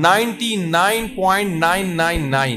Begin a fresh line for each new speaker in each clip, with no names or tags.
99.999,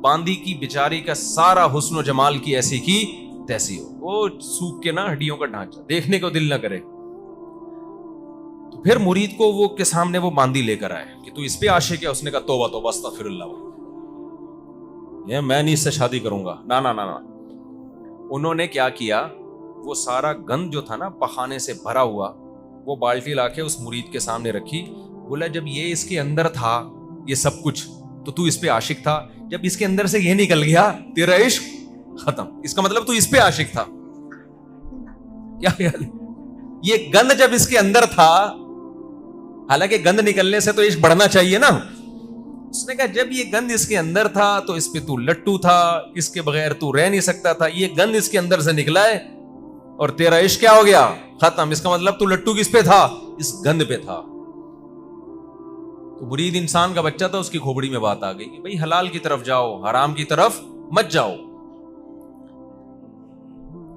باندی کی بیچاری کا سارا حسن و جمال کی ایسی کی تیسی ہو, وہ سوکھ کے نا ہڈیوں کا ڈھانچہ, دیکھنے کو دل نہ کرے. تو پھر مرید کو وہ کے سامنے وہ باندی لے کر آئے کہ تو اس پہ عاشق ہے. اس نے کہا توبہ توبہ استغفر اللہ, یہ میں نہیں اس سے شادی کروں گا, نا نا نا نا. انہوں نے کیا کیا, وہ سارا گند جو تھا نا پخانے سے بھرا ہوا, وہ بالٹی لا کے اس مرید کے سامنے رکھی. بولا جب یہ اس کے اندر تھا یہ سب کچھ تو اس پہ عاشق تھا, جب اس کے اندر سے یہ نکل گیا تیرا عشق ختم. اس کا مطلب تو اس پہ عاشق تھا. کیا خیال ہے, یہ گند جب اس کے اندر تھا, حالانکہ گند نکلنے سے تو عشق بڑھنا چاہیے نا. اس نے کہا جب یہ گند اس کے اندر تھا تو اس پہ تو لٹو تھا, اس کے بغیر تو رہ نہیں سکتا تھا. یہ گند اس کے اندر سے نکلا ہے اور تیرا عشق کیا ہو گیا, ختم. اس کا مطلب تو لٹو کس پہ تھا, اس گند پہ تھا. تو مرید انسان کا بچہ تھا, اس کی کھوپڑی میں بات آ گئی کہ بھئی حلال کی طرف جاؤ, حرام کی طرف مت جاؤ.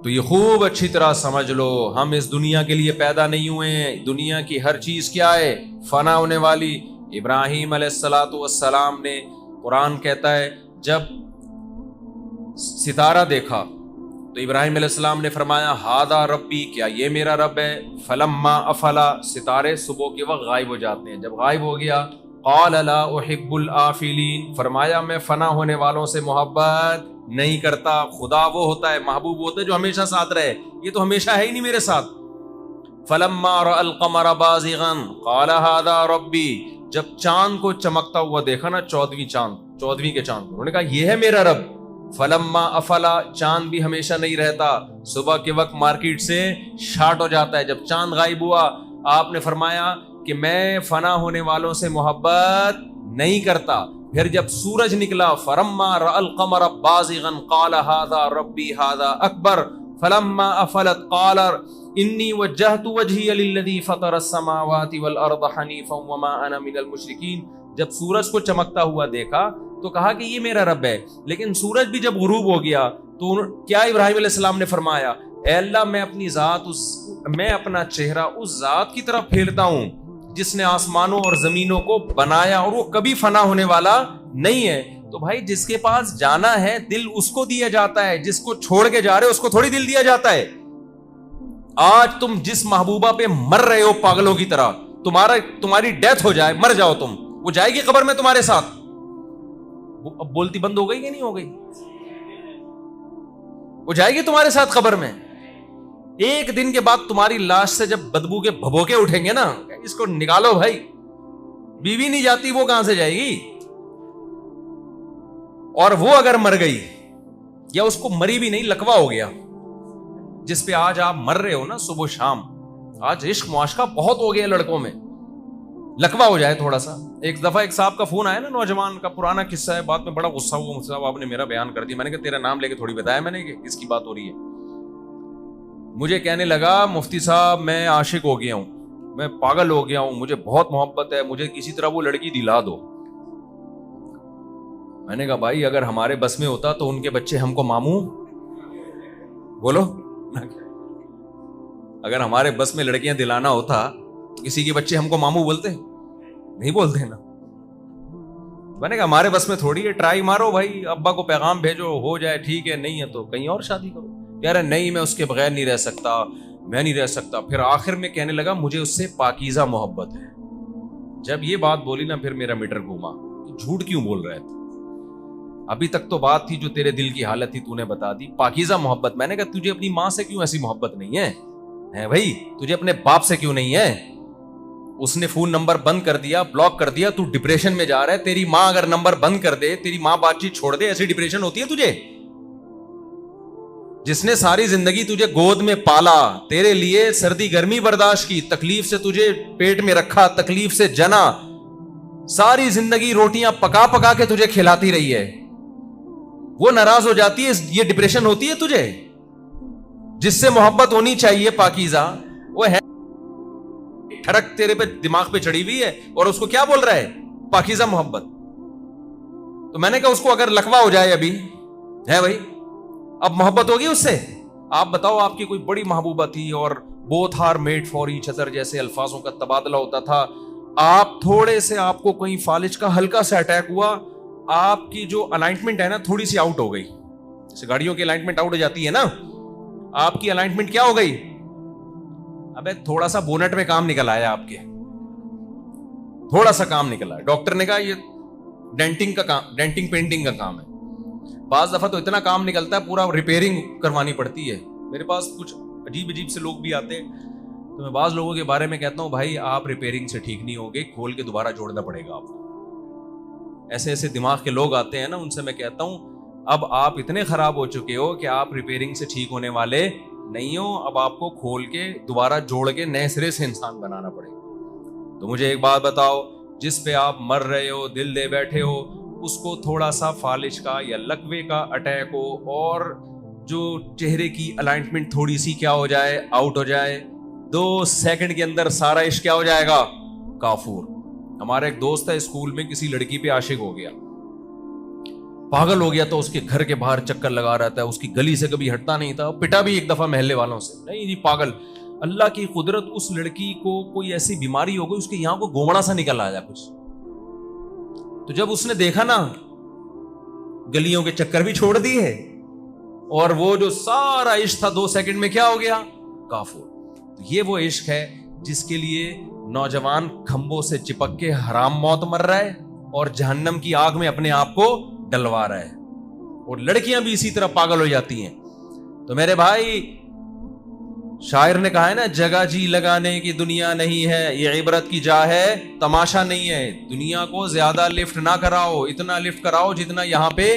تو یہ خوب اچھی طرح سمجھ لو, ہم اس دنیا کے لیے پیدا نہیں ہوئے ہیں. دنیا کی ہر چیز کیا ہے, فنا ہونے والی. ابراہیم علیہ الصلوۃ والسلام نے, قرآن کہتا ہے جب ستارہ دیکھا تو ابراہیم علیہ السلام نے فرمایا ہاذا ربی, کیا یہ میرا رب ہے. فلما افلا, ستارے صبح کے وقت غائب ہو جاتے ہیں, جب غائب ہو گیا قال لا احب الآفلین, فرمایا میں فنا ہونے والوں سے محبت نہیں کرتا. خدا وہ ہوتا ہے, محبوب ہوتا ہے جو ہمیشہ ساتھ رہے, یہ تو ہمیشہ ہے ہی نہیں میرے ساتھ. فلما رأى القمر بازغا قال هذا ربی, جب چاند کو چمکتا ہوا دیکھا نا, 14ویں کے چاند, انہوں نے کہا یہ ہے میرا رب. فلما افلا, چاند بھی ہمیشہ نہیں رہتا, صبح کے وقت مارکیٹ سے شارٹ ہو جاتا ہے. جب چاند غائب ہوا آپ نے فرمایا کہ میں فنا ہونے والوں سے محبت نہیں کرتا. پھر جب سورج نکلا فلما رأى القمر بازغا قال هذا ربی هذا اکبر. فلما افلت قال انی وجہت وجہی للذی فطر السماوات والارض حنیفا وما انا من المشرکین. جب سورج کو چمکتا ہوا دیکھا تو کہا کہ یہ میرا رب ہے. لیکن سورج بھی جب غروب ہو گیا تو کیا ابراہیم علیہ السلام نے فرمایا, اے اللہ میں اپنی ذات میں اپنا چہرہ اس ذات کی طرف پھیرتا ہوں جس نے آسمانوں اور زمینوں کو بنایا اور وہ کبھی فنا ہونے والا نہیں ہے. تو بھائی جس کے پاس جانا ہے دل اس کو دیا جاتا ہے, جس کو چھوڑ کے جا رہے اس کو تھوڑی دل دیا جاتا ہے. آج تم جس محبوبہ پہ مر رہے ہو پاگلوں کی طرح, تمہاری ڈیتھ ہو جائے, مر جاؤ تم, وہ جائے گی قبر میں تمہارے ساتھ. اب بولتی بند ہو گئی کہ نہیں ہو گئی, وہ جائے گی تمہارے ساتھ قبر میں. ایک دن کے بعد تمہاری لاش سے جب بدبو کے بھبوکے اٹھیں گے نا, اس کو نکالو بھائی, بیوی نہیں جاتی وہ کہاں سے جائے گی. اور وہ اگر مر گئی یا اس کو مری بھی نہیں, لکوا ہو گیا, جس پہ آج آپ مر رہے ہو نا صبح شام, آج عشق معاشقہ بہت ہو گیا لڑکوں میں, لکوا ہو جائے تھوڑا سا. ایک دفعہ ایک صاحب کا فون آیا نا, نوجوان کا, پرانا قصہ ہے, بعد میں بڑا غصہ ہوا مجھ سے, آپ نے میرا بیان کر دیا. میں نے کہا تیرا نام لے کے تھوڑی بتایا میں نے کہ کس کی بات ہو رہی ہے. مجھے کہنے لگا مفتی صاحب میں عاشق ہو گیا ہوں, میں پاگل ہو گیا ہوں, مجھے بہت محبت ہے, مجھے کسی طرح وہ لڑکی دلا دو. میں نے کہا بھائی اگر ہمارے بس میں ہوتا تو ان کے بچے ہم کو ماموں, بولو, اگر ہمارے بس میں لڑکیاں دلانا ہوتا کسی کے بچے ہم کو ماموں بولتے نہیں, بولتے نا. میں نے کہا ہمارے بس میں تھوڑی ہے, ٹرائی مارو بھائی, ابا کو پیغام بھیجو, ہو جائے ٹھیک ہے, نہیں ہے تو کہیں اور شادی کرو. کہہ رہے نہیں میں اس کے بغیر نہیں رہ سکتا, میں نہیں رہ سکتا. پھر آخر میں کہنے لگا مجھے اس سے پاکیزہ محبت ہے. جب یہ بات بولی نا پھر میرا میٹر گھوما, جھوٹ کیوں بول رہے تھے, ابھی تک تو بات تھی جو تیرے دل کی حالت تھی تو نے بتا دی, پاکیزہ محبت. میں نے کہا تجھے اپنی ماں سے کیوں ایسی محبت نہیں ہے بھائی, تجھے اپنے باپ سے کیوں نہیں ہے. اس نے فون نمبر بند کر دیا, بلاک کر دیا, تو ڈپریشن میں جا رہا ہے. تیری ماں اگر نمبر بند کر دے, تیری ماں بات چیت چھوڑ دے, ایسی ڈپریشن ہوتی ہے تجھے. جس نے ساری زندگی تجھے گود میں پالا, تیرے لیے سردی گرمی برداشت کی, تکلیف سے تجھے پیٹ میں رکھا, تکلیف سے جنا, ساری زندگی روٹیاں پکا پکا کے تجھے کھلاتی رہی ہے, وہ ناراض ہو جاتی ہے, یہ ڈپریشن ہوتی ہے تجھے. جس سے محبت ہونی چاہیے پاکیزہ, وہ ہے ٹھڑک تیرے پہ دماغ پہ چڑھی ہوئی ہے اور اس کو کیا بول رہا ہے, پاکیزہ محبت. تو میں نے کہا اس کو اگر لکوا ہو جائے ابھی ہے بھائی, اب محبت ہوگی اس سے. آپ بتاؤ آپ کی کوئی بڑی محبوبہ تھی اور both are made for each other جیسے الفاظوں کا تبادلہ ہوتا تھا, آپ تھوڑے سے, آپ کو کہیں فالج کا ہلکا سا اٹیک ہوا, آپ کی جو الائنمنٹ ہے نا تھوڑی سی آؤٹ ہو گئی, جیسے گاڑیوں کی الائنمنٹ آؤٹ ہو جاتی ہے نا, آپ کی الائنمنٹ کیا ہو گئی, ابے تھوڑا سا بونٹ میں کام نکل آیا, آپ کے تھوڑا سا کام نکل آیا. ڈاکٹر نے کہا یہ ڈینٹنگ کا کام, ڈینٹنگ پینٹنگ کا کام ہے. بعض دفعہ تو اتنا کام نکلتا ہے پورا ریپیئرنگ کروانی پڑتی ہے. میرے پاس کچھ عجیب عجیب سے لوگ بھی آتے ہیں, تو میں بعض لوگوں کے بارے میں کہتا ہوں بھائی آپ ریپیئرنگ سے ٹھیک نہیں ہوگے, کھول کے دوبارہ جوڑنا پڑے گا آپ کو. ایسے ایسے دماغ کے لوگ آتے ہیں نا, ان سے میں کہتا ہوں اب آپ اتنے خراب ہو چکے ہو کہ آپ ریپیئرنگ سے ٹھیک ہونے والے نہیں ہو, اب آپ کو کھول کے دوبارہ جوڑ کے نئے سرے سے انسان بنانا پڑے گا. تو مجھے ایک بات بتاؤ, جس پہ آپ مر رہے ہو, دل دے بیٹھے ہو, اس کو تھوڑا سا فالج کا یا لکوے کا اٹیک ہو اور جو چہرے کی الائنمنٹ تھوڑی سی کیا ہو جائے, آؤٹ ہو جائے, 2 سیکنڈ کے اندر سارا عشق کیا ہو جائے گا, کافور. ہمارا ایک دوست ہے اسکول میں کسی لڑکی پہ عاشق ہو گیا, پاگل ہو گیا, تو اس کے گھر کے باہر چکر لگا رہتا ہے, اس کی گلی سے کبھی ہٹتا نہیں تھا, پٹا بھی ایک دفعہ محلے والوں سے, نہیں جی پاگل. اللہ کی قدرت, اس لڑکی کو کوئی ایسی بیماری ہو گئی, اس کے یہاں کو گومڑا سا نکل آیا کچھ. تو جب اس نے دیکھا نا, گلیوں کے چکر بھی چھوڑ دیے اور وہ جو سارا عشق تھا 2 سیکنڈ میں کیا ہو گیا, کافور. تو یہ وہ عشق ہے جس کے لیے نوجوان کھمبوں سے چپک کے حرام موت مر رہا ہے اور جہنم کی آگ میں اپنے آپ کو ڈلوا رہا ہے, اور لڑکیاں بھی اسی طرح پاگل ہو جاتی ہیں. تو میرے بھائی, شاعر نے کہا ہے نا, جگہ جی لگانے کی دنیا نہیں ہے, یہ عبرت کی جا ہے, تماشا نہیں ہے. دنیا کو زیادہ لفٹ نہ کراؤ, اتنا لفٹ کراؤ جتنا یہاں پہ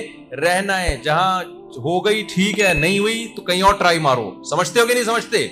رہنا ہے. جہاں ہو گئی ٹھیک ہے, نہیں ہوئی تو کہیں اور ٹرائی مارو. سمجھتے ہو کہ نہیں سمجھتے؟